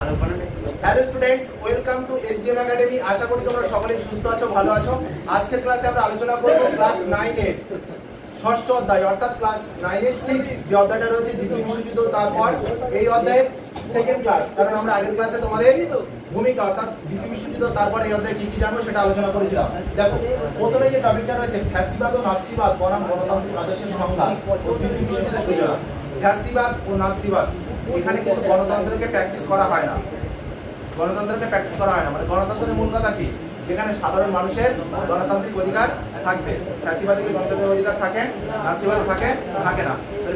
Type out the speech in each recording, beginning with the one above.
Hello students, welcome to SDM academy. আশা করি তোমরা সকলেই সুস্থ আছো, ভালো আছো। আজকের ক্লাসে আমরা আলোচনা করব ক্লাস 9 এর ষষ্ঠ অধ্যায় অর্থাৎ ক্লাস 9 এর 6 যে অধ্যায়টা রয়েছে দ্বিতীয় বিশ্বযুদ্ধ, তারপর এই অধ্যায়ের সেকেন্ড ক্লাস। কারণ আমরা আগের ক্লাসে তোমাদের ভূমিকা অর্থাৎ দ্বিতীয় বিশ্বযুদ্ধ তারপর এই অধ্যায়ে কি কি জানবো সেটা আলোচনা করেছিলাম। দেখো, প্রথমে যে টপিকটা রয়েছে ফ্যাসিবাদ ও নাৎসিবাদ বনাম গণতান্ত্রিক আদর্শের সংজ্ঞা ও দ্বিতীয় বিশ্বযুদ্ধের সূচনা। ফ্যাসিবাদ ও নাৎসিবাদ, এখানে কিন্তু গণতন্ত্রকে প্র্যাকটিস করা হয় না। গণতন্ত্রকে প্র্যাকটিস করা হয় না, মানে গণতন্ত্রের মূল কথা কি? যেখানে সাধারণ মানুষের গণতান্ত্রিক অধিকার থাকবে। ফ্যাসিবাদে কি গণতান্ত্রিক অধিকার থাকে? নাৎসিবাদে থাকে না।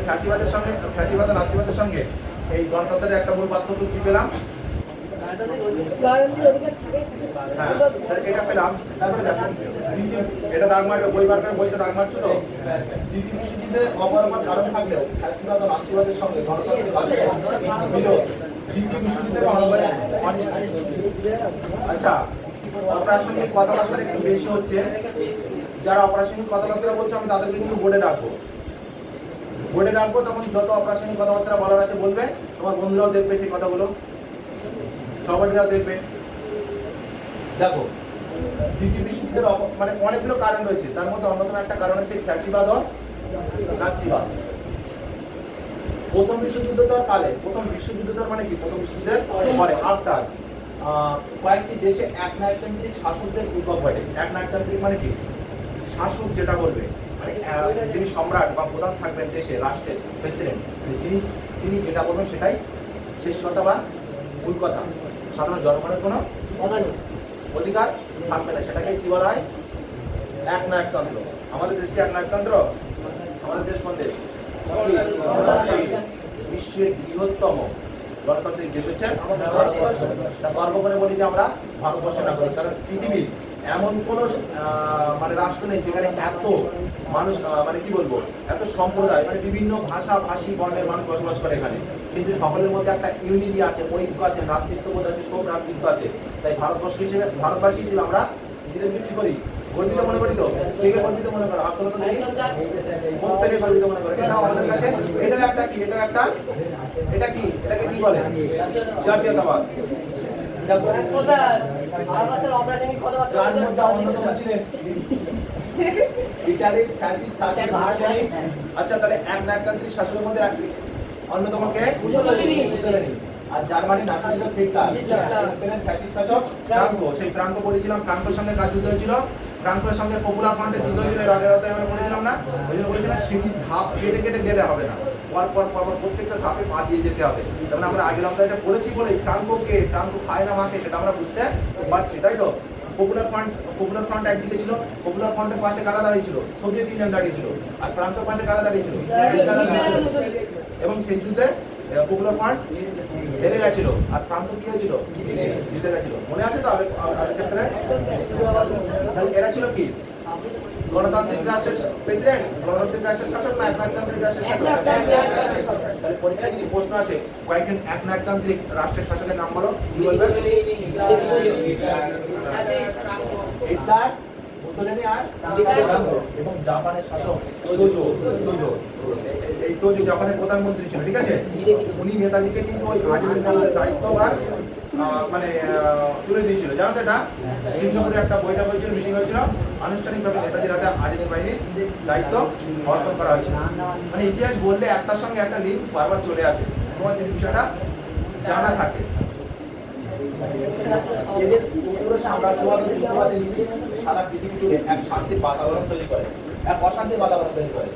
ফ্যাসিবাদের সঙ্গে ফ্যাসিবাদ ও নাৎসিবাদের সঙ্গে এই গণতন্ত্রের একটা মূল পার্থক্য কি পেলাম? এটা পেলাম। তারপরে দেখো, এটা দাগ মারবে, বই বার করে বইতে দাগ মারছো তো। দ্বিতীয় বিশ্বযুদ্ধে অপরমার কারণ থাকলেও ফ্যাসিবাদ ও নাৎসিবাদের সঙ্গে গণতান্ত্রিক বিরোধ দ্বিতীয় বিশ্বযুদ্ধের আচ্ছা, অপ্রাসঙ্গিক কথাবার্তা একটু বেশি হচ্ছে। যারা অপ্রাসঙ্গিক কথাবার্তা বলছে আমি তাদেরকে কিন্তু বোর্ডে রাখবো। তখন যত অপ্রাসঙ্গিক কথাবার্তা বলার আছে বলবে, তোমার বন্ধুরাও দেখবে সেই কথাগুলো, সহপাঠীরাও দেখবে। দেখো, দ্বিতীয় বিশ্বযুদ্ধের মানে অনেকগুলো কারণ রয়েছে, তার মধ্যে অন্যতম একটা কারণ হচ্ছে ফ্যাসিবাদ ও নাৎসিবাদ। প্রথম বিশ্বযুদ্ধের কালে, প্রথম বিশ্বযুদ্ধের মানে কি? প্রথম বিশ্বযুদ্ধের পরে আফটার কয়েকটি দেশে একনায়কতান্ত্রিক শাসকদের উদ্ভব ঘটে। একনায়কতান্ত্রিক মানে কি? শাসক যেটা বলবে, মানে যিনি সম্রাট বা প্রধান থাকবেন দেশে, রাষ্ট্রের প্রেসিডেন্ট, তিনি যেটা বলবেন সেটাই শেষ কথা বা মূল কথা। সাধারণ জনগণের কোনো অধিকার থাকবে না, সেটাকে কি বলা হয়? একনায়কতন্ত্র। আমাদের দেশকে একনায়কতন্ত্র? আমাদের দেশ কোন দেশ? বিশ্বের বৃহত্তম গণতান্ত্রিক দেশ হচ্ছে ভারতবর্ষ। গর্ব করে বলি যে আমরা ভারতবর্ষের নাগরিক, কারণ পৃথিবীর এমন কোন মানে রাষ্ট্র নেই যেখানে এত মানুষ, মানে কি বলবো, এত সম্প্রদায়, মানে বিভিন্ন ভাষা ভাষী বর্ণের মানুষ বসবাস করে এখানে, কিন্তু সকলের মধ্যে একটা ইউনিটি আছে, ঐক্য আছে, ভ্রাতৃত্ববোধ আছে, সৌভ্রাতৃত্ব আছে। তাই ভারতবাসী হিসেবে আমরা নিজেদেরকে কি করি? গর্বিত মনে করি। তো কে কে গর্বিত মনে করো? হাত তোলো তো দেখি। প্রত্যেকে গর্বিত মনে করে। এটা আমাদের কাছে এটাকে কি বলে? জাতীয়তাবাদ। ইতালির ফ্যাসিস্ট শাসক। আচ্ছা, তাহলে একনায়কতান্ত্রিক শাসকের মধ্যে অন্যতম কে? মুসোলিনি। আর জার্মানি নাচিছিল হিটলার। স্পেনের ফ্যাসিস্ট শাসক ফ্রাঙ্কো। সেই ফ্রাঙ্কো পড়েছিলাম, ফ্রাঙ্কোর সঙ্গে কার যুদ্ধ হয়েছিল? ফ্রাঙ্কোর সঙ্গে পপুলার ফ্রন্টের যুদ্ধ হয়েছিল। এর আগের আমরা বলেছিলাম না? ওই জন্য বলেছিলাম সিঁড়ির ধাপ কেটে গেলে হবে না, পর প্রত্যেকটা ধাপে পা দিয়ে যেতে হবে। যেমন আমরা আগের অধ্যায়টা পড়েছি বলে ফ্রাঙ্কো খায় না মাকে, সেটা আমরা বুঝতে পারছি, তাই তো? পপুলার ফ্রন্ট একদিকে ছিল। পপুলার ফ্রন্টের পাশে কারা দাঁড়িয়েছিল? সোভিয়েত ইউনিয়ন দাঁড়িয়েছিল। আর ফ্রাঙ্কোর পাশে কারা দাঁড়িয়েছিল? এবং সেই যুদ্ধে পপুলার ফ্রন্ট হেরে গেছিল, আর ফ্রাঙ্কো কি হয়েছিল? জিতে গেছিল। মনে আছে তো আগের চ্যাপ্টারে? এরা ছিল কি? গণতান্ত্রিক রাষ্ট্রের প্রেসিডেন্ট, গণতান্ত্রিক রাষ্ট্রের শাসক না একনায়কতান্ত্রিক রাষ্ট্রের শাসক? তাহলে পরীক্ষায় যদি প্রশ্ন আসে কয়েকজন একনায়কতান্ত্রিক রাষ্ট্রের শাসকের নাম বলো, কি বলবে? হিটলার, মুসোলিনি আর এবং জাপানের শাসক তোজো। এই তোজো জাপানের প্রধানমন্ত্রী ছিল, ঠিক আছে? উনি নেতাজিকে কিন্তু ওই আজীবন কালের দায়িত্বভার মানে তুলে দিয়েছিল, জানো তো? এটা সিঙ্গাপুরে একটা বৈঠক হয়েছিল, মিটিং হয়েছিল, আনুষ্ঠানিকভাবে নেতাজির হাতে আজাদি বাহিনীর দায়িত্ব অর্পণ করা হয়েছিল। মানে ইতিহাস বললে একটার সঙ্গে একটা লিঙ্ক বারবার চলে আসে, তোমার যদি বিষয়টা জানা থাকে। এদের পুরো সাম্রাজ্যবাদ ও যুদ্ধবাদী নীতি সারা পৃথিবী জুড়ে এক শান্তির বাতাবরণ তৈরি করে, এক অশান্তির বাতাবরণ তৈরি করে।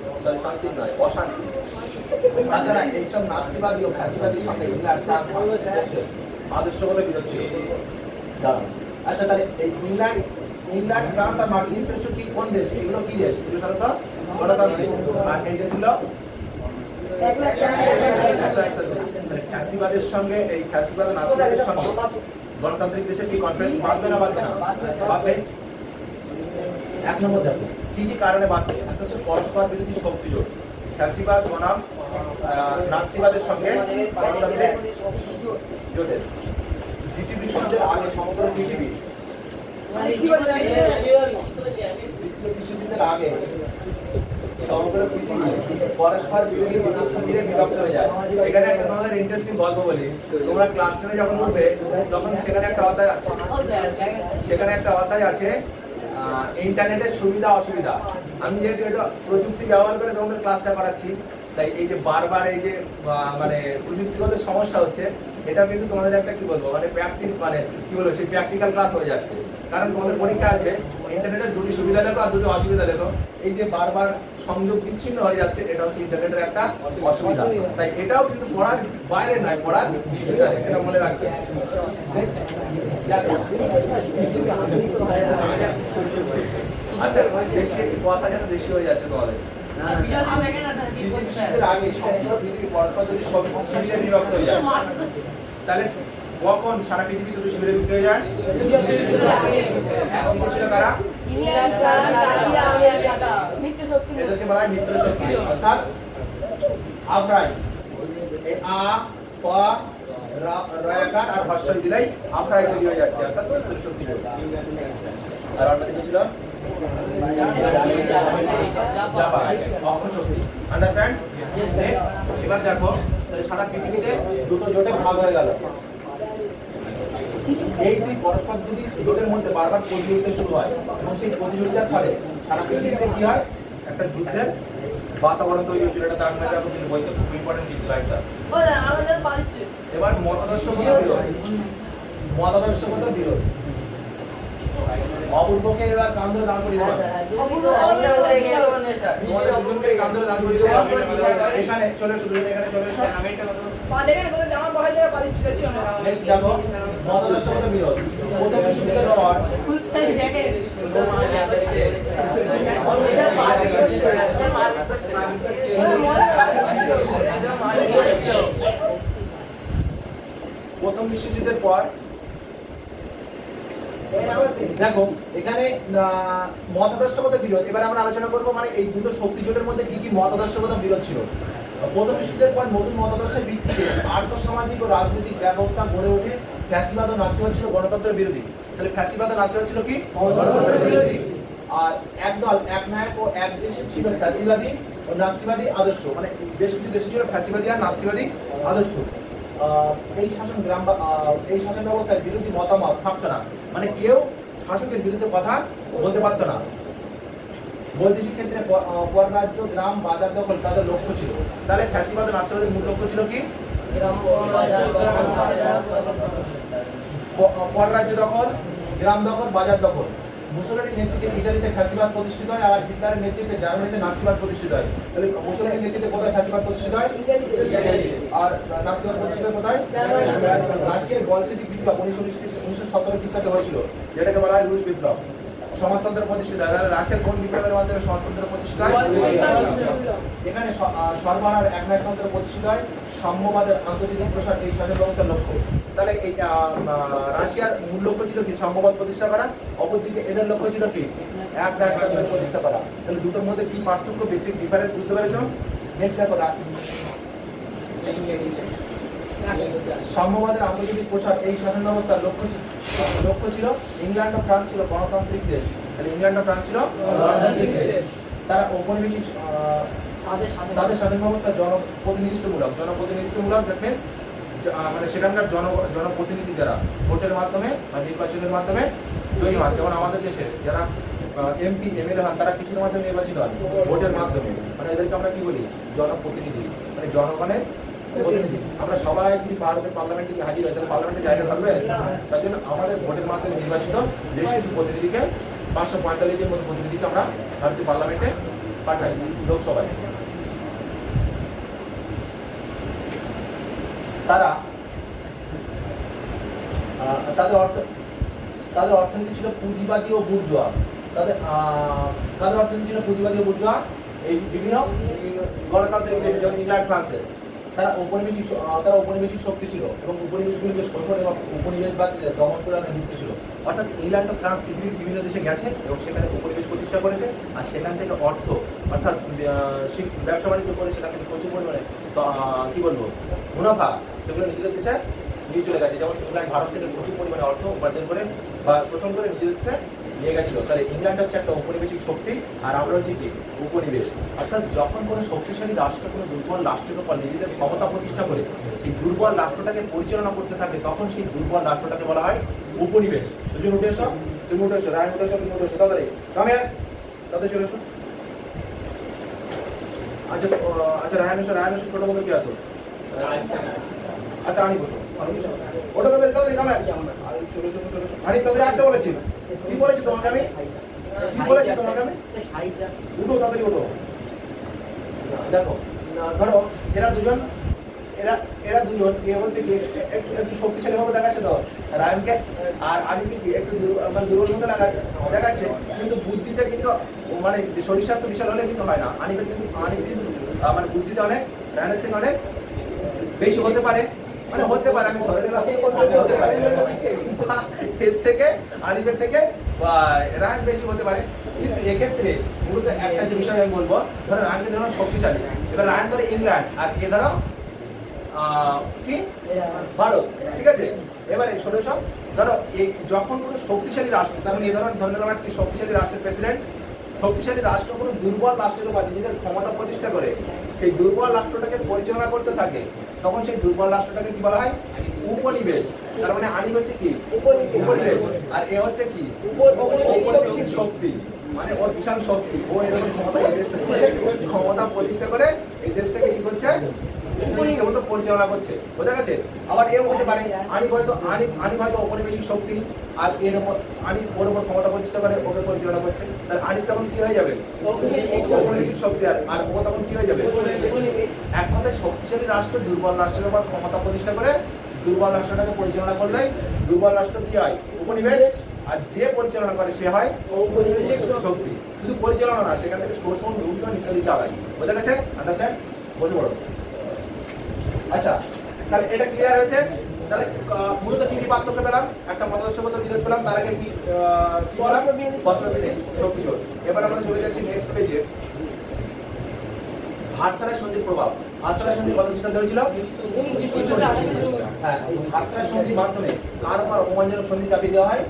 শান্তির নয়, অশান্তি। তাছাড়া এইসব নাৎসিবাদী ও ফ্যাসিবাদীর সঙ্গে ইংল্যান্ড, ফ্রান্স আদর্শগত বিরোধ ছিল। আচ্ছা, তাহলে এই ইংল্যান্ড, ফ্রান্স আর মার্কিন যুক্তরাষ্ট্র কি কোন দেশ? এগুলো কি দেশ? এগুলো সাধারণত গণতান্ত্রিক। আর এই দেশগুলো ফ্যাসিবাদের সঙ্গে, এই ফ্যাসিবাদ ও নাৎসিবাদের সঙ্গে গণতান্ত্রিক দেশে কি কনফ্লিক্ট বাঁধবে না বাঁধবে না? বাঁধবে। এক নম্বর দেখো কি কি কারণে বাঁধবে। একটা হচ্ছে পরস্পর বিরোধী শক্তি জোট। ফ্যাসিবাদ বনাম নাৎসিবাদের সঙ্গে গণতান্ত্রিক জোটের দ্বিতীয় বিশ্বযুদ্ধের আগে সমগ্র পৃথিবী, দ্বিতীয় বিশ্বযুদ্ধের আগে সমগ্র পৃথিবী পরস্পর বিরোধী শিবিরে বিভক্ত হয়ে যায়। এখানে একটা তোমাদের ইন্টারেস্টিং গল্প বলি। তোমরা ক্লাস 10 যখন উঠবে তখন সেখানে একটা অধ্যায় আছে, সেখানে একটা অধ্যায় আছে ইন্টারনেটের সুবিধা অসুবিধা। আমি যেহেতু এটা প্রযুক্তি ব্যবহার করে তোমাদের ক্লাসটা করাচ্ছি, তাই এই যে বারবার এই যে মানে প্রযুক্তিগত সমস্যা হচ্ছে, এটা কিন্তু তোমাদের একটা কি বলবো মানে প্র্যাকটিস মানে কি বলবো সেই প্র্যাকটিক্যাল ক্লাস হয়ে যাচ্ছে। কারণ তোমাদের পরীক্ষা আসবে, ইন্টারনেটের দুটি সুবিধা লেখো আর দুটি অসুবিধা লেখো। এই যে বারবার সংযোগ বিচ্ছিন্ন হয়ে যাচ্ছে, এটা হচ্ছে ইন্টারনেটের একটা অসুবিধা। তাই এটাও কিন্তু পড়ার বাইরে নয়, পড়ার ভিতরে, এটা মনে রাখতে। আচ্ছা বেশি কথা যেন বেশি হয়ে যাচ্ছে তোমাদের। আগে সমস্ত পৃথিবী পরস্পর যদি সব শিবিরে বিভক্ত হয়ে যায়, তাহলে কখন সারা পৃথিবী দুটো শিবিরে বিভক্ত হয়ে যায়? একদিকে ছিল কারা? এদেরকে বলা হয় মিত্র শক্তি, অর্থাৎ আফরাই। এই আ প রয়াকার আর হর্ষই দিলেই আফরাই তৈরি হয়ে যাচ্ছে, অর্থাৎ মিত্র শক্তি। আর অন্যদিকে ছিল আন্ডারস্ট্যান্ড? এবার দেখো সারা পৃথিবীতে দুটো জোটে ভাগ হয়ে গেল। এই দুই পরস্পর দুটি জোটের মধ্যে বারবার প্রতিযোগিতা শুরু হয় এবং সেই প্রতিযোগিতার ফলে সারা পৃথিবীতে কি হয়, একটা যুদ্ধের বাতাবরণ তৈরি হয়েছিল। এটা তার মানে কিন্তু বইতে খুব ইম্পর্টেন্ট কিন্তু লাইনটা। এবার মতাদর্শগত বিরোধ, মতাদর্শগত বিরোধ। অপূর্বকে এবার কান ধরে দান করিয়ে দেবো, তোমাদের দুজনকে কান ধরে দান করিয়ে দেবো। এখানে চলে এসো, দুজন এখানে চলে এসো। নেক্সট দেখো মতাদর্শগত বিরোধ। প্রথম বিশ্বযুদ্ধের পর প্রথম বিশ্বযুদ্ধের পর দেখো এখানে মতাদর্শগত বিরোধ। এবার আমরা আলোচনা করবো মানে এই দুটো শক্তি জোটের মধ্যে কি কি মতাদর্শগত বিরোধ ছিল। প্রথম বিশ্বযুদ্ধের পর নতুন মতাদর্শের ভিত্তিতে আর্থসামাজিক ও রাজনৈতিক ব্যবস্থা গড়ে ওঠে। ফ্যাসিবাদ ও নাৎসিবাদ ছিল গণতন্ত্রের বিরোধী। তাহলে ফ্যাসিবাদ ও নাৎসিবাদ ছিল কি? গণতন্ত্রের বিরোধী। আর একদল একনায়ক ও এক দেশে ছিল ফ্যাসিবাদী ও নাৎসিবাদী আদর্শ, মানে বেশ কিছু দেশে ছিল ফ্যাসিবাদী আর নাৎসিবাদী আদর্শ। এই শাসন এই শাসন ব্যবস্থার বিরোধী মতামত থাকতো না, মানে কেউ শাসকের বিরুদ্ধে কথা বলতে পারতো না। বৈদেশিক ক্ষেত্রে পর রাজ্য, গ্রাম, বাজার দখল তাদের লক্ষ্য ছিল। তাহলে ফ্যাসিবাদ ও নাৎসিবাদের মূল লক্ষ্য ছিল কি? পর রাজ্য দখল, গ্রাম দখল, বাজার দখল। মুসোলিনির নেতৃত্বে ইতালিতে ফ্যাসিবাদ প্রতিষ্ঠিত হয় আর হিটলারের নেতৃত্বে জার্মানিতে নাৎসিবাদ প্রতিষ্ঠিত হয়। তাহলে মুসোলিনির নেতৃত্বে কোথায় ফ্যাসিবাদ প্রতিষ্ঠিত হয়? আর নাৎসিবাদ প্রতিষ্ঠিত কোথায়? রাশিয়ার বলশেভিক বিপ্লব 1917 খ্রিস্টাব্দে হয়েছিল, যেটাকে বলা হয় রুশ বিপ্লব। সমাজতন্ত্র প্রতিষ্ঠিত হয়। রাশিয়ার কোন বিপ্লবের মাধ্যমে সমাজতন্ত্র প্রতিষ্ঠিত হয়? এখানে সর্বহারার একনায়কতন্ত্র প্রতিষ্ঠিত হয়। সাম্যবাদের আন্তর্জাতিক প্রসার এই শাসন ব্যবস্থার লক্ষ্য। তাহলে এই রাশিয়ার মূল লক্ষ্য ছিল কি? সাম্যবাদ প্রতিষ্ঠা করা। অপরদিকে এদের লক্ষ্য ছিল কি? একনায়কতন্ত্র প্রতিষ্ঠা করা। তাহলে দুটোর মধ্যে কি পার্থক্য, বেসিক ডিফারেন্স বুঝতে পেরেছো? নেক্সট দেখো সাম্যবাদের আন্তর্জাতিক প্রসার এই শাসন ব্যবস্থার লক্ষ্য ছিল। ইংল্যান্ড ও ফ্রান্স ছিল গণতান্ত্রিক দেশ। তাহলে ইংল্যান্ড ও ফ্রান্স ছিল গণতান্ত্রিক দেশ। তারা ঔপনিবেশিক তাদের শাসন ব্যবস্থা জনপ্রতিনিধিত্বমূলক। দ্যাট মিন্স মানে সেখানকার জনপ্রতিনিধি যারা ভোটের মাধ্যমে বা নির্বাচনের মাধ্যমে জয়ী হন, যেমন আমাদের দেশে যারা এমপি এমএলএ হন তারা কিছুর মাধ্যমে নির্বাচিত হন, ভোটের মাধ্যমে। মানে এদেরকে আমরা কি বলি? জনপ্রতিনিধি, মানে জনগণের প্রতিনিধি। আমরা সবাই যদি ভারতের পার্লামেন্টে হাজির হয় তাহলে পার্লামেন্টে জায়গা থাকবে? তার জন্য আমাদের ভোটের মাধ্যমে নির্বাচিত বেশ কিছু প্রতিনিধিকে 545 মতো প্রতিনিধিকে আমরা ভারতীয় পার্লামেন্টে পাঠাই, লোকসভায়। তারা তাদের অর্থনীতি ছিল পুঁজিবাদী ও বুর্জোয়া। তাদের অর্থনীতি ছিল পুঁজিবাদী ও বুর্জোয়া। এই বিভিন্ন গণতান্ত্রিক দেশে যেমন ইংল্যান্ড, ফ্রান্সের তারা ঔপনিবেশিক শক্তি ছিল এবং উপনিবেশগুলিকে শোষণ এবং উপনিবেশবাদীদের দমন করে লিপ্ত ছিল। অর্থাৎ ইংল্যান্ড ও ফ্রান্স পৃথিবীর বিভিন্ন দেশে গেছে এবং সেখানে উপনিবেশ প্রতিষ্ঠা করেছে, আর সেখান থেকে অর্থ অর্থাৎ ব্যবসা বাণিজ্য করে সেখান থেকে প্রচুর পরিমাণে কি বলবো মুনাফা সেগুলো নিজেদের দেশে নিয়ে চলে গেছে। যেমন ইংল্যান্ড ভারত থেকে প্রচুর পরিমাণে অর্থ উপার্জন করে বা শোষণ করে নিজেদের দেশে নিয়ে গেছিল। তাহলে ইংল্যান্ড হচ্ছে একটা ঔপনিবেশিক শক্তি, আর আমরা হচ্ছে কি উপনিবেশ। অর্থাৎ যখন কোনো শক্তিশালী রাষ্ট্র কোনো দুর্বল রাষ্ট্রের উপর নিজেদের ক্ষমতা প্রতিষ্ঠা করে সেই দুর্বল রাষ্ট্রটাকে পরিচালনা করতে থাকে, তখন সেই দুর্বল রাষ্ট্রটাকে বলা হয় উপনিবেশ। দুজন উঠে এসো, তুমি উঠে এসো, রায়ন উঠে এসো, তুমি উঠে এসো, তাড়াতাড়ি কামে তাদের চলে এসো। আচ্ছা আচ্ছা রায়ন এসো, রায়ন এসো, ছোট মতো কি আছো? আচ্ছা আনি বসো, ওটা তাদের তাদের কামে আনি তাদের আসতে বলেছি। কি বলেছি তোমাকে আমি? কি বলেছি তোমাকে আমি? উঠো তাড়াতাড়ি উঠো। দেখো ধরো এরা দুজন, এরা দুজন এ হচ্ছে কি একটু শক্তিশালী ভাবে দেখাচ্ছে তো রায়নকে, আর আনিকে কি একটু মানে দুর্বল মতো দেখাচ্ছে, কিন্তু বুদ্ধিতে কিন্তু মানে শরীর স্বাস্থ্য বিশাল হলে কিন্তু হয় না। আনি কিন্তু মানে বুদ্ধিতে অনেক রায়নের থেকে অনেক বেশি হতে পারে, মানে হতে পারে, আমি ধরে নিলাম হতে পারে, এর থেকে আলিফের থেকে রায়ন বেশি হতে পারে। কিন্তু এক্ষেত্রে মূলত একটা যে বিষয় আমি বলবো, ধরো রায়নকে ধরো শক্তিশালী, এবার রায়ন ধরো ইংল্যান্ড আর এ ধরো কি ভারত, ঠিক আছে? এবারে ছোট সব ধরো এই যখন কোনো শক্তিশালী রাষ্ট্র, তার মানে এই ধরনের ধরে নিলাম একটা শক্তিশালী রাষ্ট্রের প্রেসিডেন্ট, শক্তিশালী রাষ্ট্র কোনো দুর্বল রাষ্ট্রের উপর নিজেদের ক্ষমতা প্রতিষ্ঠা করে সেই দুর্বল রাষ্ট্রটাকে পরিচালনা করতে থাকে, তখন সেই দুর্বল রাষ্ট্রটাকে কি বলা হয়? উপনিবেশ। তার মানে আনি হচ্ছে কি উপনিবেশ, আর এ হচ্ছে কি ঔপনিবেশিক শক্তি, মানে ওর বিশাল শক্তি, ও এরকম ক্ষমতা এই দেশটাকে ক্ষমতা প্রতিষ্ঠা করে এই দেশটাকে কি করছে ইচ্ছে মতো পরিচালনা করছে। বোঝা গেছে? আবার এও হতে পারে আনি হয়তো ঔপনিবেশিক শক্তি, আর এর উপর আনি ওর উপর ক্ষমতা প্রতিষ্ঠা করে ওকে পরিচালনা করছে, তাহলে আনি তখন কি হয়ে যাবে? ঔপনিবেশিক শক্তি, আর ও তখন কি হয়ে যাবে? এক কথায় শক্তিশালী রাষ্ট্র দুর্বল রাষ্ট্রের উপর ক্ষমতা প্রতিষ্ঠা করে দুর্বল রাষ্ট্রটাকে পরিচালনা করলেই দুর্বল রাষ্ট্র কি হয়? উপনিবেশ। আর যে পরিচালনা করে সে হয় শক্তি। শুধু পরিচালনা না, সেখান থেকে শোষণ, লুণ্ঠন ইত্যাদি চালায়। বোঝা গেছে? আন্ডারস্ট্যান্ড? বসে পড়ো। আচ্ছা তাহলে এটা ক্লিয়ার হয়েছে। তাহলে মূলত কি কি পার্থক্য পেলাম? একটা মতাদর্শগত বিরোধ পেলাম, তার আগে কি শক্তি জোট। এবার আমরা চলে যাচ্ছি নেক্সট পেজে, ভার্সাই সন্ধির প্রভাব। ভার্সাই সন্ধি কত খ্রিস্টাব্দে হয়েছিল? হ্যাঁ, এই ভার্সাই সন্ধির মাধ্যমে কার উপর অপমানজনক সন্ধি চাপিয়ে দেওয়া হয়?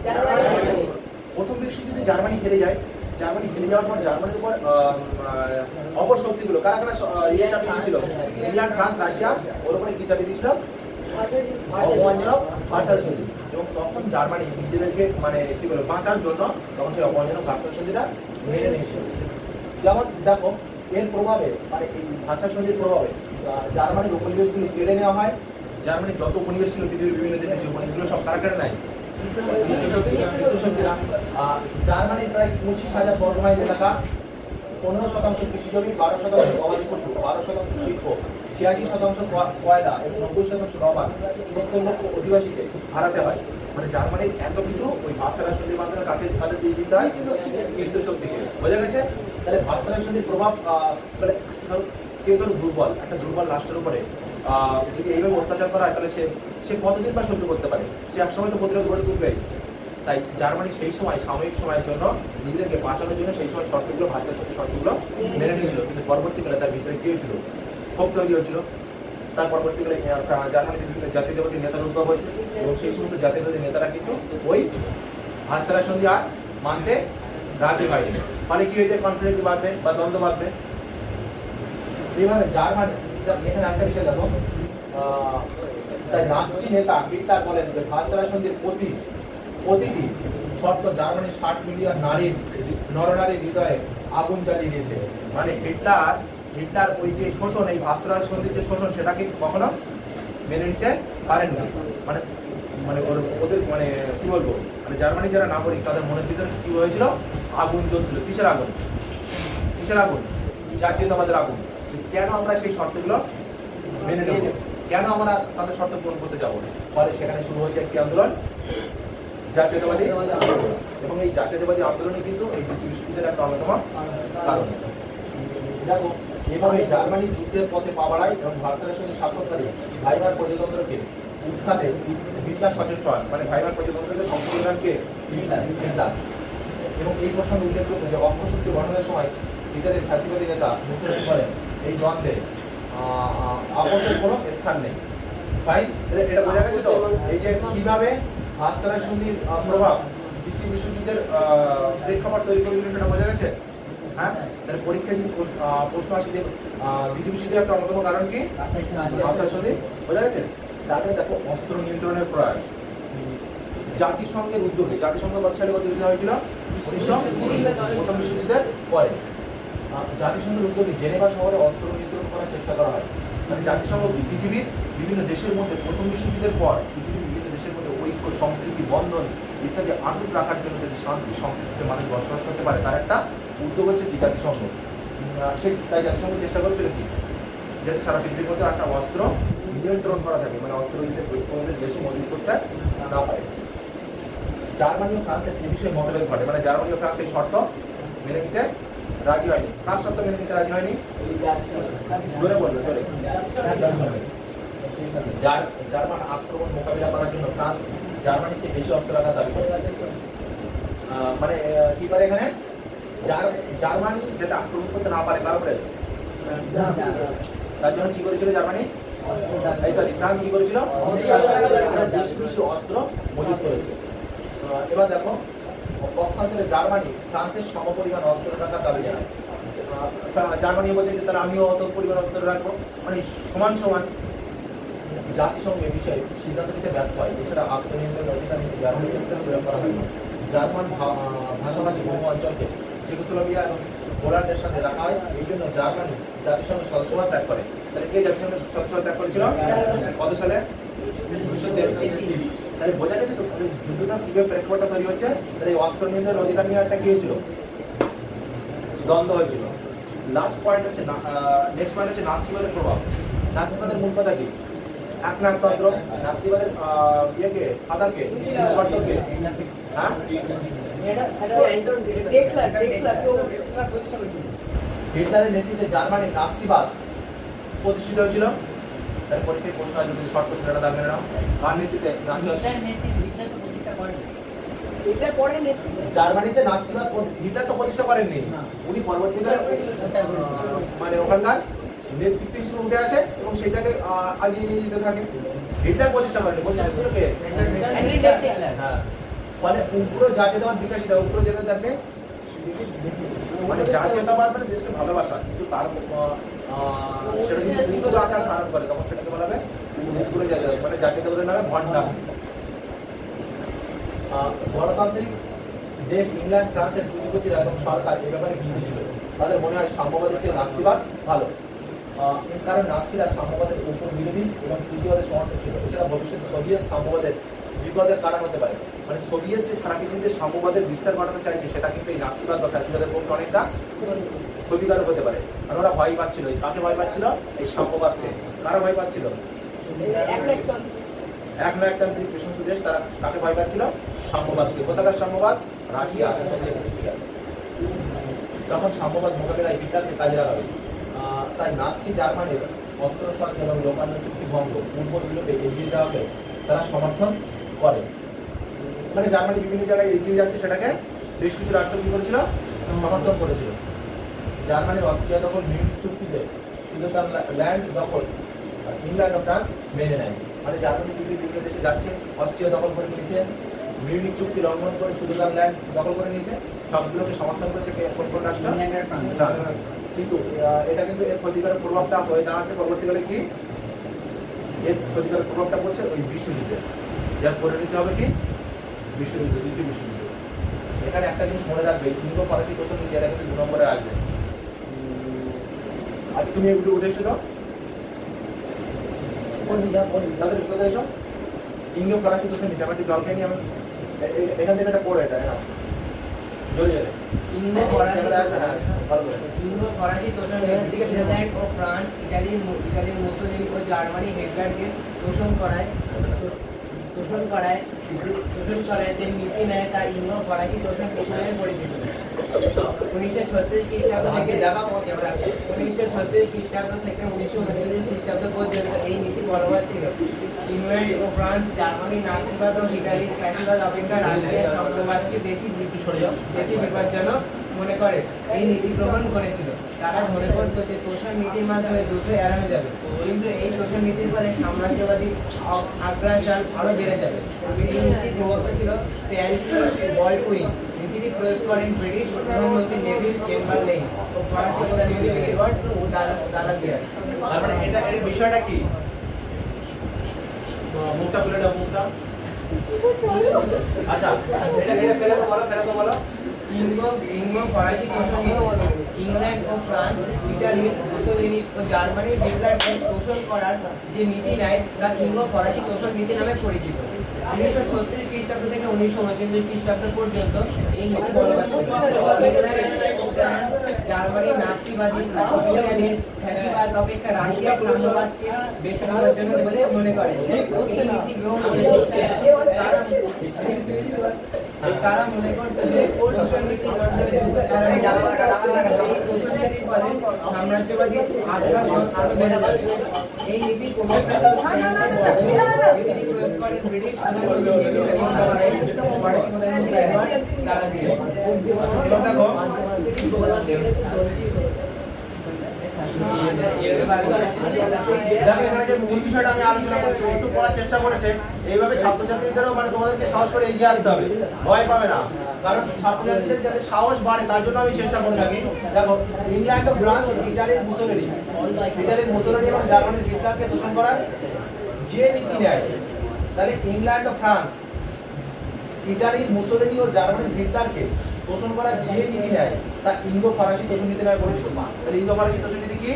প্রথম বিশ্বযুদ্ধে জার্মানি হেরে যায়। জার্মানি হেরে যাওয়ার পর জার্মানির উপর অপর শক্তিগুলো কারা কারা ইয়ে চাপিয়ে দিয়েছিল? ইংল্যান্ড, ফ্রান্স, রাশিয়া ওর উপরে কি চাপিয়ে দিয়েছিল? অপমানজনক ভার্সাই সন্ধি। এবং তখন জার্মানি নিজেদেরকে মানে কি বলবো বাঁচার জন্য তখন সেই অপমানজনক ভার্সাই সন্ধিটা মেনে নিয়েছিল। যেমন দেখো এর প্রভাবে মানে এই ভাষা সন্ধির প্রভাবে জার্মানির উপনিবেশগুলি কেড়ে নেওয়া হয়। জার্মানির যত উপনিবেশ ছিল পৃথিবীর বিভিন্ন দেশের যে উপনিবেশগুলো সব কারা কেড়ে নেয়? জার্মানির প্রায় 25,000 বর্গমাইল এলাকা, 15% কৃষিজমি, 12% গবাদি পশু, 12% শিল্প, 86% কয়লা এবং 90% রবার, 70 লক্ষ অধিবাসীকে হারাতে হয়। মানে জার্মানির এত কিছু ওই ভার্সাই সন্ধির মাধ্যমে তাদের দিয়ে দিতে হয় মৃত্যু শক্তিকে। বোঝা গেছে? তাহলে ভার্সাই সন্ধির প্রভাব বলে আচ্ছা ধরো কেউ ধরো দুর্বল একটা দুর্বল রাষ্ট্রের উপরে যদি এইভাবে অত্যাচার করা হয়, তাহলে সে কতদিন বা সহ্য করতে পারে? সে একসময় তো প্রতিরোধ গড়ে তুলবেই। তাই জার্মানি সেই সময় সাময়িক সময়ের জন্য নিজেদেরকে বাঁচানোর জন্য সেই সময় শর্তগুলো ভার্সাই সন্ধির শর্তগুলো মেনে নিয়েছিল, কিন্তু পরবর্তীকালে তার ভিতরে কি হয়েছিল? ক্ষোভ তৈরি হয়েছিল। তার পরবর্তীকালে জার্মানিতে বিভিন্ন জাতীয়তাবাদী নেতার উদ্ভব হয়েছে এবং সেই সমস্ত জাতীয়তাবাদী নেতারা কিন্তু ওই ভার্সাই সন্ধি আর মানতে রাজি হয়নি। মানে কি হয়েছে? কনফ্লিক্ট বাড়বে বা দ্বন্দ্ব বাড়বে। এইভাবে জার্মানি এখানে একটা বিষয় দেখো, তাই নাৎসি নেতা হিটলার বলেন যে ভার্সাই সন্ধির প্রতিটি শর্ত জার্মানির 60 মিলিয়ন নরনারীর হৃদয়ে আগুন জ্বালিয়ে দিয়েছে। মানে হিটলার ওই যে শোষণ, এই ভার্সাই সন্ধির যে শোষণ, সেটাকে কখনো মেনে নিতে পারেননি। মানে মানে ওদের মানে কি বলবো, মানে জার্মানি যারা নাগরিক তাদের মনের ভিতরে কি হয়েছিল? আগুন জ্বলছিল। কিসের আগুন? জাতীয়তাবাদের আগুন। কেন আমরা সেই শর্তগুলো মেনে নেব? কেন আমরা তাদের শর্ত পূরণ করতে যাবো? ফলে সেখানে শুরু হয়ে যায় কি আন্দোলন? জাতীয়তাবাদী আন্দোলন। এবং এই জাতীয়তাবাদী আন্দোলনে কিন্তু এই দ্বিতীয় বিশ্বযুদ্ধের একটা অন্যতম কারণ। দেখো এভাবে জার্মানি যুদ্ধের পথে পা বাড়ায় এবং ভার্সাই সন্ধি স্বাক্ষরকারী ভাইমার প্রজাতন্ত্রকে উৎখাতে হিটলার সচেষ্ট হন। মানে ভাইমার প্রজাতন্ত্রকে সংশোধনকে হিটলার। এবং এই প্রসঙ্গে উল্লেখ করতে যে অক্ষশক্তি গঠনের সময় হিটলারের ফ্যাসিবাদী নেতা মুসলিম বলেন এই দ্বন্দ্বে আপোষের কোনো স্থান নেই। ফাইন, এটা বোঝা গেছে তো? এই যে কিভাবে ভার্সাই সন্ধির প্রভাব দ্বিতীয় বিশ্বযুদ্ধের প্রেক্ষাপট তৈরি করেছিল, সেটা বোঝা গেছে। হ্যাঁ, তাহলে পরীক্ষায় যদি প্রশ্ন আসে যে দ্বিতীয় বিশ্বযুদ্ধের একটা অন্যতম কারণ কি, আশা সন্ধি, বোঝা গেছে। তারপরে দেখো অস্ত্র নিয়ন্ত্রণের প্রয়াস, জাতিসংঘের উদ্যোগে, জাতিসংঘ কত সালে গঠিত হয়েছিল, 1919 প্রথম বিশ্বযুদ্ধের পরে। জাতিসংঘের উদ্যোগে জেনেভা শহরে অস্ত্র নিয়ন্ত্রণ করার চেষ্টা করা হয়। মানে জাতিসংঘ পৃথিবীর বিভিন্ন দেশের মধ্যে প্রথম বিশ্বযুদ্ধের পর পৃথিবীর বিভিন্ন দেশের মধ্যে ঐক্য, সম্প্রীতি, বন্ধন ইত্যাদি আটক রাখার জন্য যদি শান্তি সম্প্রীতিতে মানুষ বসবাস করতে পারে, তার একটা উদ্যোগ হচ্ছে জাতিসংঘ। সেই তাই জাতিসংঘ চেষ্টা করেছিল কি, যাতে সারা পৃথিবীর মধ্যে একটা অস্ত্র নিয়ন্ত্রণ করা থাকে, মানে অস্ত্র যদি কোনো দেশ বেশি মজবুত করতে না পারে। জার্মানি ও ফ্রান্সের এই বিষয়ে মতভেদ ঘটে, মানে জার্মানি ও ফ্রান্স এই শর্ত মেনে নিতে রাজি হয়নি। কার শর্ত মেনে নিতে রাজি হয়নি, জোরে বলবে, জোরে। জার্মান আক্রমণ মোকাবিলা করার জন্য ফ্রান্স জার্মানির চেয়ে বেশি অস্ত্র রাখার দাবি করে। মানে কি করে এখানে, জার্মানি যাতে আক্রমণ করতে না পারে কার উপরে, তার জন্য কি করেছিল জার্মানি, ফ্রান্স কি করেছিল, বেশি বেশি অস্ত্র মজুত করেছে। এবার দেখো পক্ষান্তরে জার্মানি ফ্রান্সের সমপরিমাণ অস্ত্র রাখার দাবি জানায়। জার্মানি বলছে যে তাহলে আমিও অত পরিমাণ অস্ত্র রাখবো, মানে সমান সমান। জাতিসংঘ এ বিষয়ে সিদ্ধান্ত নিতে ব্যর্থ হয়। এছাড়া আত্মনিয়ন্ত্রণের অধিকার নীতি ব্যবহারের ক্ষেত্রে প্রয়োগ করা হয়। জার্মান ভাষাভাষী বহু অঞ্চলকে চেকোস্লোভাকিয়া এবং পোল্যান্ডের সাথে রাখা হয়। এই জন্য জার্মানি জাতিসংঘের সদস্যপদ ত্যাগ করে। তাহলে কে জাতিসংঘের সদস্যপদ ত্যাগ করেছিল, কত সালে, 1933। তাহলে বোঝা গেছে তো যুদ্ধটা কিভাবে প্রেক্ষাপটটা তৈরি হচ্ছে। তাহলে এই অস্ত্র নিয়ন্ত্রণের অধিকার নিয়ে একটা কি হয়েছিল, দ্বন্দ্ব হয়েছিল। লাস্ট পয়েন্ট হচ্ছে, নেক্সট পয়েন্ট হচ্ছে নাৎসিবাদের প্রভাব। নাৎসিবাদের মূল কথা কি, একনায়কতন্ত্র। নাৎসিবাদের ইয়েকে, ফাদারকে, কে, হ্যাঁ, হিটলারের নেতৃত্বে জার্মানির নাৎসিবাদ প্রতিষ্ঠিত হয়েছিল। তার পরীক্ষায় প্রশ্ন আসবে, যদি শর্ট কোশ্চেন এটা দাগ মেনে নাও। কার নেতৃত্বে নাৎসিবাদ, জার্মানিতে নাৎসিবাদ হিটলার তো প্রতিষ্ঠা করেননি, উনি পরবর্তীকালে মানে ওখানকার নেতৃত্ব হিসেবে উঠে আসে এবং সেটাকে আগিয়ে নিয়ে যেতে থাকে। হিটলার প্রতিষ্ঠা করেনি, প্রতিষ্ঠা কে, হ্যাঁ। ফলে উগ্র জাতীয়তাবাদ বিকাশিত, উগ্র জাতীয়তাবাদ মিন্স মানে জাতীয়তাবাদ মানে দেশকে ভালোবাসা, কিন্তু তার সেটা যদি উগ্র আকার ধারণ করে তখন সেটাকে বলা হবে উগ্র জাতীয়তাবাদ, মানে জাতীয়তাবাদের নামে ভণ্ডামি। গণতান্ত্রিক দেশ ইংল্যান্ড, ফ্রান্সের পুঁজিপতিরা এবং সরকার এ ব্যাপারে কিন্তু ছিল। তাদের মনে হয় সাম্যবাদের চেয়ে নাৎসিবাদ ভালো, কারণ নাৎসিরা সাম্যবাদের উপর বিরোধী এবং পুঁজিবাদের সমর্থক ছিল। এছাড়া ভবিষ্যতে সোভিয়েত সাম্যবাদের বিপদের কারণ হতে পারে। মানে সোভিয়েত যে সারা পৃথিবীতে সাম্যবাদের বিস্তার ঘটাতে চাইছে, সেটা কিন্তু এই নাৎসিবাদ বা ফ্যাসিবাদের পক্ষে অনেকটা ক্ষতিকারক হতে পারে। কারণ ওরা ভয় পাচ্ছিল, কাকে ভয় পাচ্ছিল, এই সাম্যবাদকে। কারা ভয় পাচ্ছিল, একনায়কতান্ত্রিক যে সমস্ত দেশ, তারা কাকে ভয় পাচ্ছিল, সাম্যবাদকে। কোথাকার সাম্যবাদ, রাশিয়া, সোভিয়েত রাশিয়া। তখন সাম্যবাদ মোকাবিলায় হিটলারকে কাজে লাগাবে। তাই নাৎসি জার্মানির অস্ত্র সরঞ্জাম এবং লোকান্য চুক্তি ভঙ্গ পূর্ব ইউরোপে এগিয়ে যাওয়াকে তারা সমর্থন করে। মানে জার্মানি বিভিন্ন জায়গায় এগিয়ে যাচ্ছে, সেটাকে বেশ কিছু রাষ্ট্র কি করেছিল, সমর্থন করেছিল। জার্মানির অস্ট্রিয়া দখল মিউনিখ চুক্তিতে শুধু তার ল্যান্ড দখল ইংল্যান্ড ও ফ্রান্স মেনে নেয়। মানে জার্মানি বিভিন্ন দেশে যাচ্ছে, অস্ট্রিয়া দখল করে নিয়েছে, মিউনিখ চুক্তি লঙ্ঘন করে শুধু তার ল্যান্ড দখল করে নিয়েছে। সবগুলোকে সমর্থন করছে কোন কোন রাষ্ট্র, কিন্তু এটা কিন্তু এর ক্ষতিকারক প্রভাবটা হয়ে দাঁড়াচ্ছে পরবর্তীকালে কি, এর ক্ষতিকারক প্রভাবটা পড়ছে ওই বিশ্বযুদ্ধে, যার পরিণতি হবে কি, বিশ্বযুদ্ধ, দ্বিতীয় বিশ্বযুদ্ধ। এখানে একটা জিনিস মনে রাখবে, ইন্দো ফরাসি তোষণ নীতি, এটা কিন্তু 2 নম্বরে আসবে। আজ তুমি একটু উঠে এসো, তাদের সাথে এসো। ইন্দো ফরাসি তোষণ নীতি, আমার জল খেয়ে নিয়ে আমি এখান থেকে একটা পড়ে, এটা হ্যাঁ ইন্দো ফরাসি তোষণ নীতি ইংল্যান্ড ও ফ্রান্স ইটালির মুসোলিনি ও জার্মানি হিটলারকে তোষণ করায় যে নীতি নেয় তা ইন্দো ফরাসি তোষণ নীতি নামে পরিচিত। 1936 খ্রিস্টাব্দ থেকে 1936 খ্রিস্টাব্দ থেকে 1939 খ্রিস্টাব্দ পর্যন্ত এই নীতি বলবৎ ছিল। ইংল্যান্ড ও ফ্রান্স জার্মানি নাৎসিবাদ ও ইটালির ফ্যাসিবাদ অপেক্ষা রাশিয়ার সাম্যবাদকে বেশি বিপজ্জনক মনে করে এই নীতি গ্রহণ করেছিল। তারা মনে করতো যে তোষণ নীতির মাধ্যমে যুদ্ধ এড়ানো যাবে, কিন্তু এই তোষণ নীতির ফলে সাম্রাজ্যবাদী আগ্রাসন আরো বেড়ে যাবে। এই নীতির প্রবক্তা ছিল বল্ডউইন। নীতিটি প্রয়োগ করেন ব্রিটিশ প্রধানমন্ত্রী নেভিল চেম্বারলেইন ও ফরাসি প্রধানমন্ত্রী এডওয়ার্ড দালাদিয়ার। তার মানে এটা এর বিষয়টা কি? মুখটা খুলে দাও, মুখটা। আচ্ছা, এটা ফেলে বলো। ইংলো ফরাসি তোষণ নীতি। ইংল্যান্ড ও ফ্রান্স, ইটালি, মুসোলিনি ও জার্মানির হিটলারকে তোষণ করার যে নীতি নেয় তা ইংলো ফরাসি তোষণ নীতি নামে পরিচিত। 1936 খ্রিস্টাব্দ থেকে 1939 খ্রিস্টাব্দ পর্যন্ত এই নীতি বলবৎ ছিল। জার্মানির নাৎসিবাদী ইটালির ফ্যাসিবাদ অপেক্ষা রাশিয়ার সাম্যবাদকে বেশি জন্য মনে করে। এই নীতি গ্রহণ তারা মনে করত যে তোষণ নীতির মাধ্যমে যুদ্ধ এড়ানো যাবে। এই তোষণ নীতির ফলে সাম্রাজ্যবাদী আগ্রাসন আরো বেড়ে যাবে। এই নীতি প্রবক্তা নীতি প্রয়োগ করেন ব্রিটিশ প্রধানমন্ত্রী নেভিল চেম্বারলেইন ও ফরাসি প্রধানমন্ত্রী এডওয়ার্ড দালাদিয়ার। এখানে যে মূল বিষয়টা আমি আলোচনা করছি একটু পড়ার চেষ্টা করেছে, এইভাবে ছাত্রছাত্রীদেরও মানে তোমাদেরকে সাহস করে এগিয়ে আসতে হবে, ভয় পাবে না। কারণ ছাত্রছাত্রীদের যাতে সাহস বাড়ে তার জন্য আমি চেষ্টা করে থাকি। দেখো, ইংল্যান্ড ও ফ্রান্স, ইটালির মুসোলিনি এবং জার্মানির হিটলারকে শোষণ করার যে নীতি নেয়, তাহলে ইংল্যান্ড ও ফ্রান্স, ইটালির মুসোলিনি ও জার্মানির হিটলারকে তোষণ করার যে নীতি নেয় তা ইন্দো ফরাসি তোষণ নীতি নামে পরিচিত। তাহলে ইন্দো ফরাসি তোষণ নীতি কি?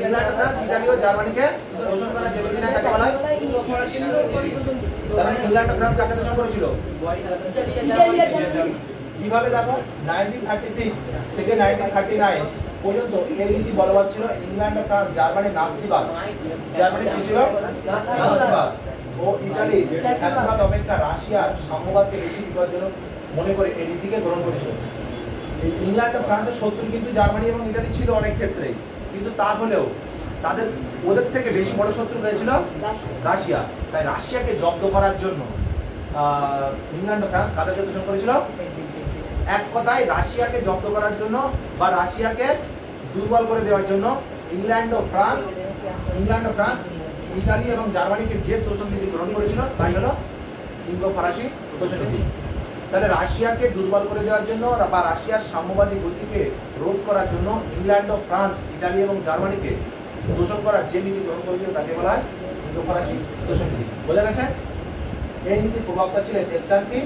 ইংল্যান্ড, ফ্রান্স, ইটালি ও জার্মানিকে তোষণ করার যে নীতি নেয় তাকে বলা হয়। তাহলে ইংল্যান্ড ও ফ্রান্স কাকে তোষণ করেছিল? কিভাবে? দেখো, 1936 থেকে 1939 পর্যন্ত এই নীতি বলবৎ ছিল। ইংল্যান্ড ও ফ্রান্স জার্মানির নাৎসিবাদ, জার্মানি কি ছিল? নাৎসিবাদ ও ইটালি ফ্যাসিবাদ অপেক্ষা রাশিয়ার সাম্যবাদকে বেশি বিপজ্জনক মনে করে এই নীতিকে গ্রহণ করেছিল। ইংল্যান্ড ও ফ্রান্সের শত্রু কিন্তু জার্মানি এবং ইটালি ছিল অনেক ক্ষেত্রে, কিন্তু তা হলেও ওদের থেকে বেশি বড় শত্রু হয়েছিল রাশিয়া। তাই রাশিয়াকে জব্দ করার জন্য ইংল্যান্ড ও ফ্রান্স কাদেরকে তোষণ করেছিল? এক কথায় রাশিয়াকে জব্দ করার জন্য বা রাশিয়াকে দুর্বল করে দেওয়ার জন্য ইংল্যান্ড ও ফ্রান্স, ইটালি এবং জার্মানিকে যে তোষণ নীতি গ্রহণ করেছিল তাই হলো ইন্দো ফরাসি তোষণ নীতি। তাহলে রাশিয়াকে দুর্বল করে দেওয়ার জন্য বা রাশিয়ার সাম্যবাদী গতিকে রোধ করার জন্য ইংল্যান্ড ও ফ্রান্স, ইটালি এবং জার্মানিকে তোষণ করার যে নীতি গ্রহণ করেছিল তাকে বলা হয় ইন্দো ফরাসি তোষণ নীতি। বোঝা গেছে? এই নীতির প্রবক্তা ছিলেন স্ট্যানসি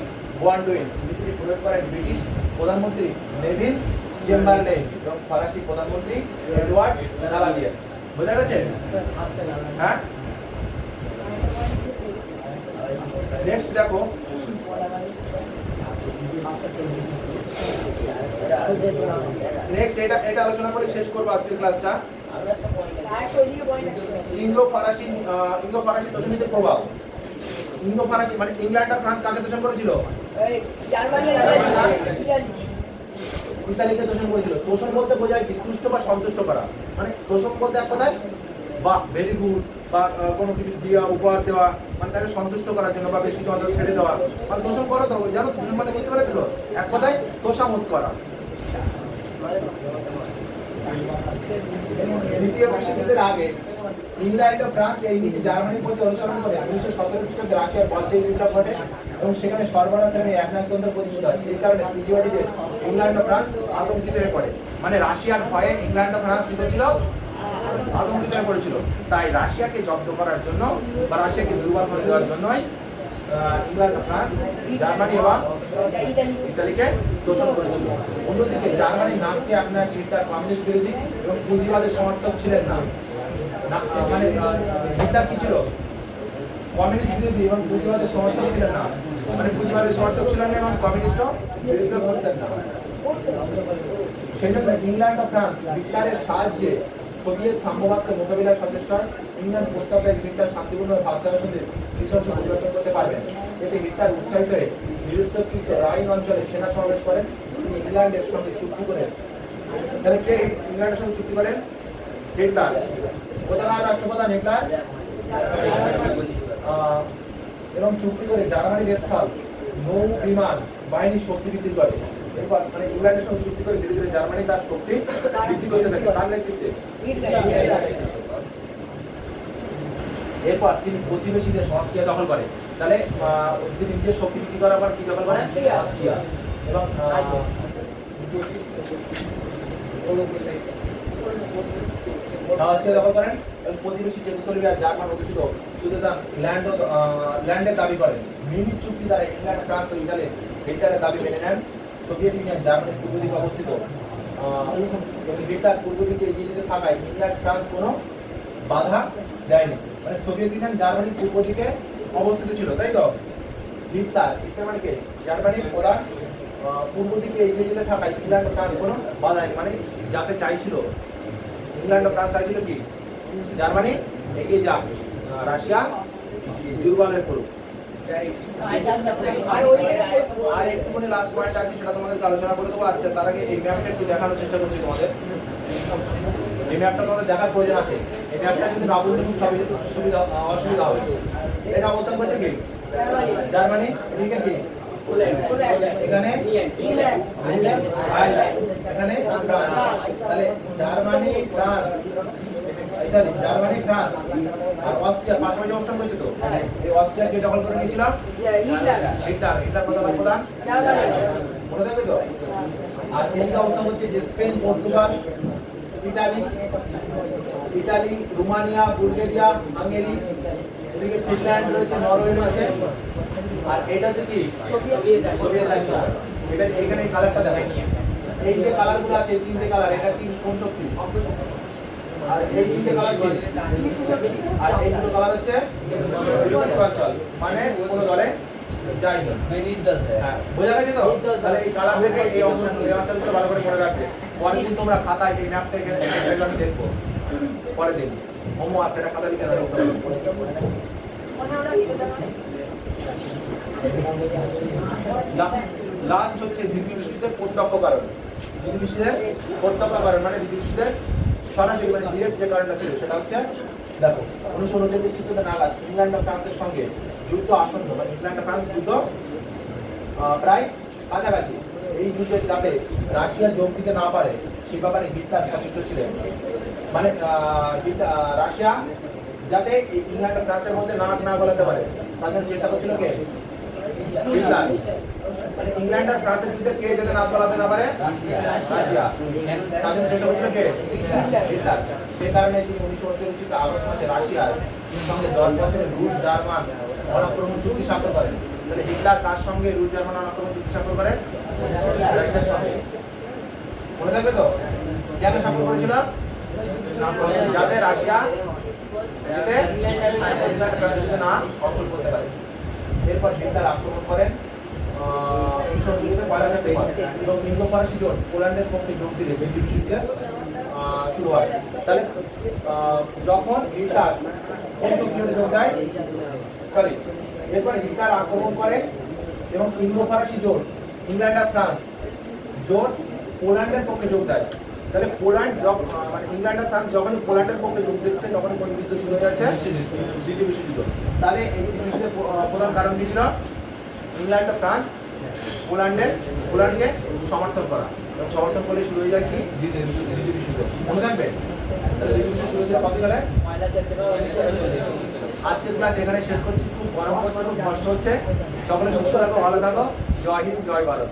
বল্ডউইন। নীতিটি প্রয়োগ করেন ব্রিটিশ প্রধানমন্ত্রী নেভিল চেম্বারলেইন এবং ফরাসি প্রধানমন্ত্রী এডওয়ার্ড দালাদিয়ার। বোঝা গেছে? হ্যাঁ। নেক্সট দেখো, নেক্সট এটা আলোচনা করে শেষ করবো আজকের ক্লাসটা। ইংলো ফরাসি তোষণ নীতির প্রভাব। ইন্দো ফরাসি মানে ইংল্যান্ড আর ফ্রান্স কাকে তোষণ করেছিল? ইতালিকে তোষণ করেছিল। তোষণ বলতে বোঝায় কি? তুষ্ট বা সন্তুষ্ট করা। মানে তোষণ বলতে এক কথায় বা ভেরি গুড বা কোনো কিছু দেওয়া, উপহার দেওয়া, মানে তাকে সন্তুষ্ট করার জন্য বা বেশ কিছু অঞ্চল ছেড়ে দেওয়া, মানে তোষণ করো। তো জানো তোষণ মানে বুঝতে পেরেছিল? এক কথায় তোষামত করা। দ্বিতীয় বিশ্বযুদ্ধের আগে ইংল্যান্ড ও ফ্রান্স এই নীতি জার্মানির প্রতি অনুসরণ করে 1917 খ্রিস্টাব্দে রাশিয়ার বলশেভিক বিপ্লব ঘটে এবং সেখানে সর্বনাশ শ্রেণী একনায়কতন্ত্র প্রতিষ্ঠিত হয়। এই কারণে পুঁজিবাদী দেশ ইংল্যান্ড ও ফ্রান্স আতঙ্কিত হয়ে পড়ে। মানে রাশিয়ার ভয়ে ইংল্যান্ড ও ফ্রান্স কি ছিল? আতঙ্কিত হয়ে পড়েছিল। তাই রাশিয়াকে জব্দ করার জন্য বা রাশিয়াকে দুর্বল করে দেওয়ার জন্যই ইংল্যান্ড ও ফ্রান্স জার্মানি এবং ইতালিকে তোষণ করেছিল। অন্যদিকে জার্মানির নাৎসি আপনার হিটলার কমিউনিস্ট বিরোধী এবং পুঁজিবাদের সমর্থক ছিলেন না। মানে হিটলার কি ছিল? কমিউনিস্ট বিরোধী এবং পুঁজিবাদের সমর্থক ছিলেন না। মানে পুঁজিবাদের সমর্থক ছিলেন না এবং কমিউনিস্টও বিরোধিতা করতেন না। সেই জন্য ইংল্যান্ড ও ফ্রান্স হিটলারের সাহায্যে সোভিয়েত সাম্যবাদকে মোকাবিলায় সচেষ্ট হয়। ইংল্যান্ড প্রস্তাব দেয় হিটলার শান্তিপূর্ণভাবে ভারসাম্যের সাথে নৃশংস পরিবর্তন করতে পারবেন। এতে হিটলার উৎসাহিত হয়ে নিরস্ত্রকৃত রাইন অঞ্চলে সেনা সমাবেশ করেন। তিনি ইংল্যান্ডের সঙ্গে চুক্তি করেন। তাহলে কে ইংল্যান্ডের সঙ্গে চুক্তি করেন? হিটলার। প্রধান রাষ্ট্রপ্রধান হিটলার এবং চুক্তি করে জার্মানি স্থল নৌ বিমান বাহিনী শক্তি বৃদ্ধি করে। এরপর মানে ইংল্যান্ডের সঙ্গে চুক্তি করে ধীরে ধীরে জার্মানি তার শক্তি বৃদ্ধি করতে থাকে। কার নেতৃত্বে? এরপর তিনি প্রতিবেশীদের অস্ট্রিয়া দখল করে। তাহলে তিনি নিজের শক্তি বৃদ্ধি করার পর কি দখল করে? অস্ট্রিয়া। এবং অস্ট্রিয়া দখল করেন এবং প্রতিবেশী চেকোস্লোভাকিয়া জার্মান অধ্যুষিত সুদেদান ল্যান্ডের দাবি করেন। মিউনিখ চুক্তি দ্বারা ইংল্যান্ড, ফ্রান্স ও ইটালি হিটলারের দাবি মেনে নেন। সোভিয়েত ইউনিয়ন জার্মানির পূর্ব দিকে অবস্থিত হিটলার পূর্ব দিকে এগিয়ে যেতে থাকায় ইংল্যান্ড, ফ্রান্স কোনো বাধা দেয়নি। মানে সোভিয়েত ইউনিয়ন জার্মানির পূর্ব দিকে অবস্থিত ছিল, তাই তো? হিটলার মানে কে? জার্মানির প্রধান পূর্ব দিকে এগিয়ে যেতে থাকায় ইংল্যান্ড ও ফ্রান্স কোনো বাধা নেই। মানে যাতে চাইছিল ইংল্যান্ড ও ফ্রান্স চাইছিল কি জার্মানি এগিয়ে যাক, রাশিয়া দুর্বল হয়ে পড়ুক। আর একটুখানি লাস্ট পয়েন্ট আছে, সেটা তোমাদেরকে আলোচনা করে দেবো। আচ্ছা, তার আগে এই ম্যাপটা একটু দেখানোর চেষ্টা করছি তোমাদের। এই ম্যাপটা তোমাদের দেখার প্রয়োজন আছে। এই ম্যাপটা কিন্তু না বুঝলে খুব সুবিধা অসুবিধা হবে। এটা অবস্থান করছে কি জার্মানি, এদিকে কি এখানে এখানে তাহলে জার্মানি, ফ্রান্স, জার্মানি, ফ্রান্স আর অস্ট্রিয়া পাশাপাশি অবস্থান করছে। তো এই অস্ট্রিয়াকে দখল করে নিয়েছিল হিটলার। হিটলার কোথাকার প্রধান? মনে থাকবে তো? আর এদিকে অবস্থান করছে যে Spain, Portugal, Italy, Romania, Bulgaria, Hungary, এদিকে ফিনল্যান্ড রয়েছে, নরওয়ে রয়েছে। আর এটা হচ্ছে কি সোভিয়েত রাশিয়া। এবার এখানে এই কালারটা দেখেন, এই যে কালারগুলো আছে, এই তিনটে কালার, এটা কি কোন শক্তি? আর এই তিনটে কালার কি? আর এই দুটো কালার হচ্ছে নিরপেক্ষ অঞ্চল, মানে কোনো দলে যায়নি। হ্যাঁ, বোঝা গেছে তো? তাহলে এই কালার দেখে এই অঞ্চলগুলো, এই অঞ্চলগুলো ভালো করে মনে রাখবে। পরে দিন তোমরা খাতায় এই ম্যাপটা এখানে আমি দেখবো, পরে দিন হোমওয়ার্ক এটা খাতা লিখে রাখো। লাস্ট হচ্ছে দ্বিতীয় বিশ্বযুদ্ধের প্রত্যক্ষ কারণ। দ্বিতীয় বিশ্বযুদ্ধের প্রত্যক্ষ কারণ মানে দ্বিতীয় বিশ্বযুদ্ধের সরাসরি মানে ডিরেক্ট যে কারণটা ছিল সেটা হচ্ছে, দেখো 1939 খ্রিস্টাব্দে নাগাদ ইংল্যান্ড ও ফ্রান্সের সঙ্গে যুদ্ধ আসন্ন, মানে ইংল্যান্ড ও ফ্রান্স যুদ্ধ প্রায় কাছাকাছি। এই যুদ্ধে যাতে রাশিয়া যোগ দিতে না পারে সেই ব্যাপারে হিটলার সচেষ্ট ছিলেন। মানে রাশিয়া যাতে ইংল্যান্ড ও ফ্রান্সের মধ্যে নাক না গলাতে পারে তার জন্য চেষ্টা করছিল কে? হিটলার। মানে ইংল্যান্ড আর ফ্রান্সের যুদ্ধে কে যাতে নাক গলাতে না পারে? রাশিয়া। তার জন্য চেষ্টা করছিল কে? হিটলার। সে কারণে তিনি 1939 আগস্ট মাসে রাশিয়ার সঙ্গে 10 বছরের রুশ জার্মান অনাক্রমণ চুক্তি স্বাক্ষর করেন। তাহলে হিটলার কার সঙ্গে রুশ জার্মান অনাক্রমণ চুক্তি স্বাক্ষর করে? রাশিয়ার সঙ্গে। মনে থাকবে তো? কেন স্বাক্ষর করেছিল? যাতে রাশিয়া যাতে ইংল্যান্ড ফ্রান্সের যুদ্ধে না অংশ করতে পারে। এরপর হিটলার আক্রমণ করেন 1940 সেপ্টেম্বর এবং ইন্দো ফরাসি জোট পোল্যান্ডের পক্ষে যোগ দিলে দ্বিতীয় বিশ্বযুদ্ধ শুরু হয়। তাহলে যখন হিটলার কোন চুক্তিতে যোগ দেয়, এরপর হিটলার আক্রমণ করেন এবং ইন্দো ফরাসি জোট ইংল্যান্ড আর ফ্রান্স জোট পোল্যান্ডের পক্ষে যোগ দেয়। তাহলে পোল্যান্ড মানে ইংল্যান্ড আর ফ্রান্স যখন পোল্যান্ডের পক্ষে যোগ দিচ্ছে তখন কোন যুদ্ধ শুরু হয়ে যাচ্ছে? দ্বিতীয় বিশ্বযুদ্ধ। তাহলে এই দ্বিতীয় বিশ্বযুদ্ধের প্রধান কারণ কি ছিল? ইংল্যান্ড ও ফ্রান্স পোল্যান্ডকে সমর্থন করা, এবং সমর্থন করলে শুরু হয়ে যায় কি দ্বিতীয় বিশ্বযুদ্ধ। মনে থাকবে? আজকের ক্লাস এখানে শেষ করছি। খুব গরম হচ্ছে, খুব কষ্ট হচ্ছে। সকলে সুস্থ থাকো, ভালো থাকো। জয় হিন্দ, জয় ভারত।